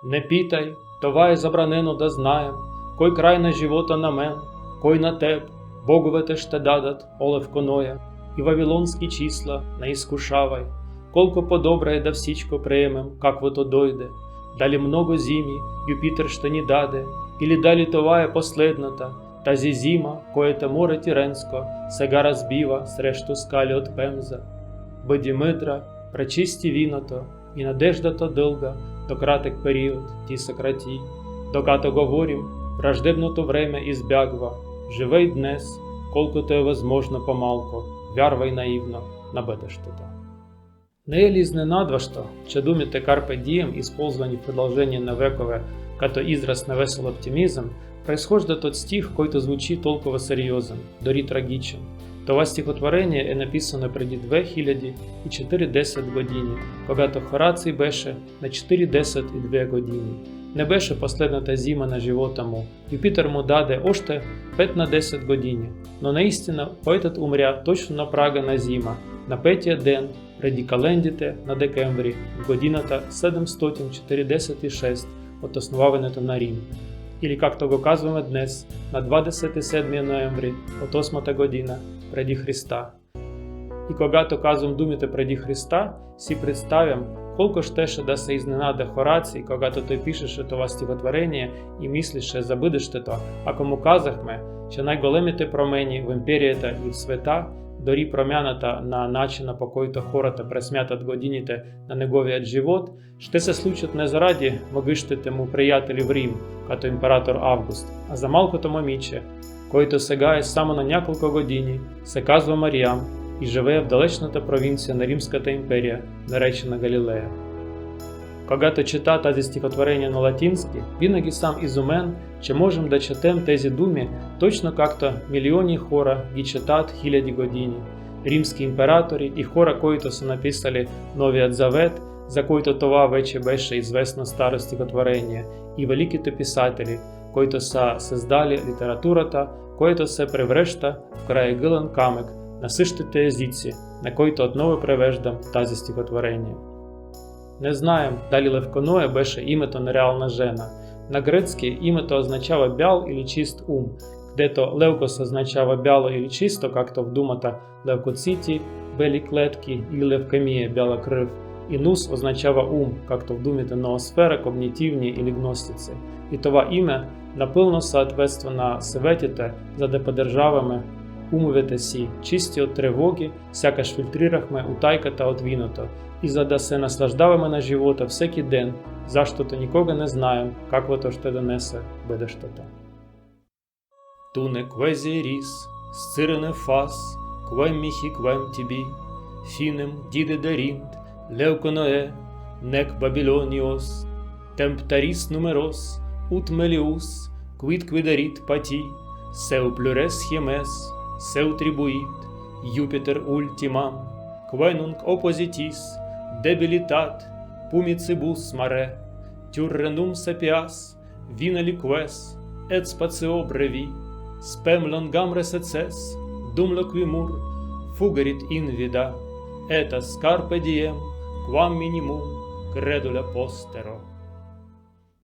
Не питай, това е забранено да знаем, кой край на живота на мен, кой на теб, боговете ще дадат, олевко ноя, и вавилонски числа не изкушавай, колко по-добре е да всичко приемем, каквото дойде, дали много зими Юпитер ще ни даде, или дали това е последната, тази зима, която море Тиренско сега разбива срещу скали от Пемза. Бъди мъдра, пречисти виното и надеждата дълга до кратък период ти съкрати. Докато говорим, враждебното време избягва. Живей днес, колкото е възможно по-малко, вярвай наивно на бъдещето. Не е ли изненадващо, че думите Carpe Diem, използвани в продължение на векове като израз на весел оптимизъм, произхождат от стих, който звучи толкова сериозен, дори трагичен. Това стихотворение е написано преди 2040 години, когато Хораций беше на 42 години. Не беше последната зима на живота му, Юпитер му даде още 5 на 10 години, но наистина поетът умря точно на прага на зима, на петия ден преди календите на декември в годината 746 от основаването на Рим. Или както го казваме днес, на 27 ноември от 8-та година преди Христа. И когато казвам думите преди Христа, си представям колко щеше да се изненада Хораций, когато той пишеше това стихотворение и мислеше за бъдещето, ако му казахме, че най-големите промени в империята и в света, дори промяната на начина, по който хората пресмятат годините на неговият живот, ще се случат не заради могъщите му приятели в Рим, като император Август, а за малкото момиче, който сега е само на няколко години, се казва Мариам и живее в далечната провинция на Римската империя, наречена Галилея. Когато чета тази стихотворение на латински, винаги съм изумен, че можем да четем тези думи точно както милиони хора ги четат хиляди години. Римски императори и хора, които са написали Новият Завет, за които това вече беше известно старо стихотворение, и великите писатели, които са създали литературата, която се превръща в краегълен камък на същите езици, на които отново превеждам тази стихотворение. Не знаем дали Левконоя беше името на реална жена. На гръцки името означава бял или чист ум, където левкос означава бяло или чисто, както в думата левкоцити, бели клетки или левкемия, бяла кръв, и нус означава ум, както в думите ноосфера, когнитивни или гностици. И това име напълно съответства на съветите, за да поддържаваме умовете си чисти от тревоги, сякаш филтрирахме утайката от виното, и за да се наслаждаваме на живота всеки ден, защото никога не знаем каквото ще донесе бъдещето. Туне quasi ris, scirene fas, quem mihi quem tibi, finem dide derint, leuconoe, nec Babylonios, temptaris numeros, ut melius, quid quiderit pati, seu plures hiemes, seu tribuit, Jupiter ultimam, quenunc oppositis, debilitat, pumicibus mare, turrenum sapias, vina liques, et spatio brevi, spem longam reseces, dum loquimur, fugerit invida, et Carpe Diem, quam minimum credula postero.